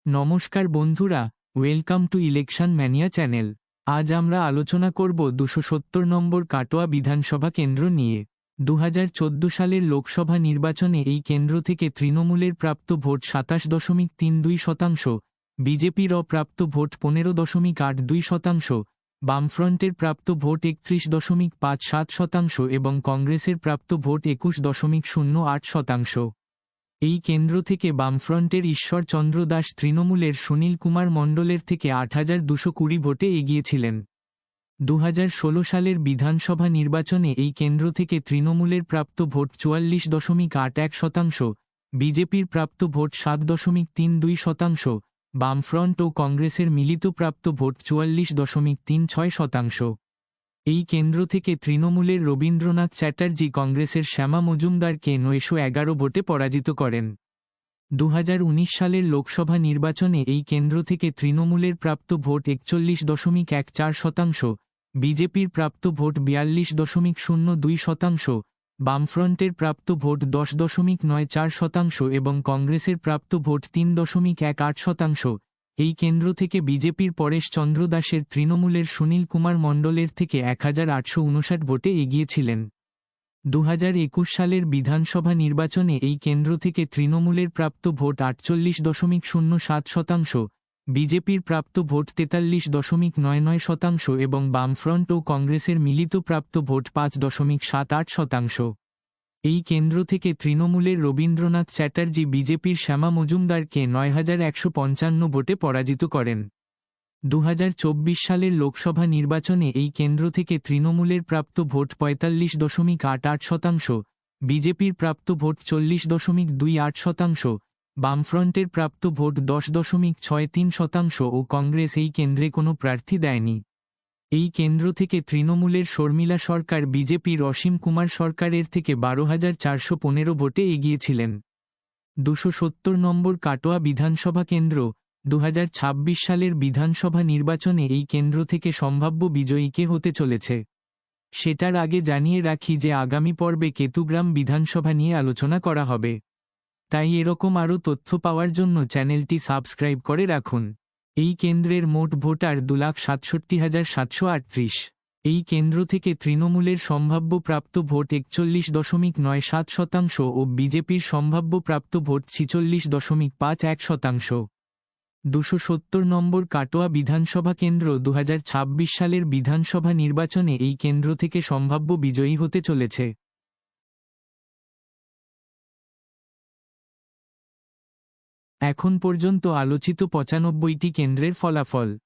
নমস্কার বন্ধুরা, welcome to election mania channel. আজ আমরা আলোচনা করব ২৭০ নম্বর কাটোয়া বিধানসভা কেন্দ্র নিয়ে। ২০১৪ সালের লোকসভা নির্বাচনে এই কেন্দ্র থেকে তৃণমূলের প্রাপ্ত ভোট ২৭.৩২%, বিজেপির অপ্রাপ্ত ভোট ১৫.৮২%, বামফ্রন্টের প্রাপ্ত ভোট ৩১.৫৭% এবং কংগ্রেসের প্রাপ্ত ভোট ২১.০৮%। এই কেন্দ্র থেকে বামফ্রন্টের ঈশ্বরচন্দ্র দাস তৃণমূলের সুনীল কুমার মণ্ডলের থেকে ৮,২২০ ভোটে এগিয়েছিলেন। ২০১৬ সালের বিধানসভা নির্বাচনে এই কেন্দ্র থেকে তৃণমূলের প্রাপ্ত ভোট ৪৪.৮১%, বিজেপির প্রাপ্ত ভোট ৭.৩২%, বামফ্রন্ট ও কংগ্রেসের মিলিত প্রাপ্ত ভোট ৪৪.৩৬%। এই কেন্দ্র থেকে তৃণমূলের রবীন্দ্রনাথ চ্যাটার্জি কংগ্রেসের শ্যামা মজুমদারকে ৯১১ ভোটে পরাজিত করেন। ২০১৯ সালের লোকসভা নির্বাচনে এই কেন্দ্র থেকে তৃণমূলের প্রাপ্ত ভোট ৪১.১৪%, বিজেপির প্রাপ্ত ভোট ৪২.০২%, বামফ্রন্টের প্রাপ্ত ভোট ১০.৯৪% এবং কংগ্রেসের প্রাপ্ত ভোট ৩.১৮%। এই কেন্দ্র থেকে বিজেপির পরেশ চন্দ্র দাসের তৃণমূলের সুনীল কুমার মণ্ডলের থেকে ১,৮৫৯ ভোটে এগিয়েছিলেন। ২০২১ সালের বিধানসভা নির্বাচনে এই কেন্দ্র থেকে তৃণমূলের প্রাপ্ত ভোট ৪৮.০৭%, বিজেপির প্রাপ্ত ভোট ৪৩.৯৯% এবং বামফ্রন্ট ও কংগ্রেসের মিলিত প্রাপ্ত ভোট ৫.৭৮%। এই কেন্দ্র থেকে তৃণমূলের রবীন্দ্রনাথ চ্যাটার্জি বিজেপির শ্যামা মজুমদারকে ৯,১৫৫ ভোটে পরাজিত করেন। ২০২৪ সালের লোকসভা নির্বাচনে এই কেন্দ্র থেকে তৃণমূলের প্রাপ্ত ভোট ৪৫.৮৮%, বিজেপির প্রাপ্ত ভোট ৪০.২৮%, বামফ্রন্টের প্রাপ্ত ভোট ১০.৬৩% ও কংগ্রেস এই কেন্দ্রে কোনো প্রার্থী দেয়নি। এই কেন্দ্র থেকে তৃণমূলের শর্মিলা সরকার বিজেপির অসীম কুমার সরকারের থেকে ১২,৪১৫ ভোটে এগিয়েছিলেন। ২৭০ নম্বর কাটোয়া বিধানসভা কেন্দ্র। ২০২৬ সালের বিধানসভা নির্বাচনে এই কেন্দ্র থেকে সম্ভাব্য বিজয়ী কে হতে চলেছে সেটার আগে জানিয়ে রাখি যে আগামী পর্বে কেতুগ্রাম বিধানসভা নিয়ে আলোচনা করা হবে, তাই এরকম আরও তথ্য পাওয়ার জন্য চ্যানেলটি সাবস্ক্রাইব করে রাখুন। এই কেন্দ্রের মোট ভোটার ২,৬৭,৭৩৮। এই কেন্দ্র থেকে তৃণমূলের সম্ভাব্য প্রাপ্ত ভোট ৪১.৯৭% ও বিজেপির সম্ভাব্য প্রাপ্ত ভোট ৪৬.৫১%। ২৭০ নম্বর কাটোয়া বিধানসভা কেন্দ্র। ২০২৬ সালের বিধানসভা নির্বাচনে এই কেন্দ্র থেকে সম্ভাব্য বিজয়ী হতে চলেছে এখন পর্যন্ত আলোচিত ৯৫টি কেন্দ্রের ফলাফল।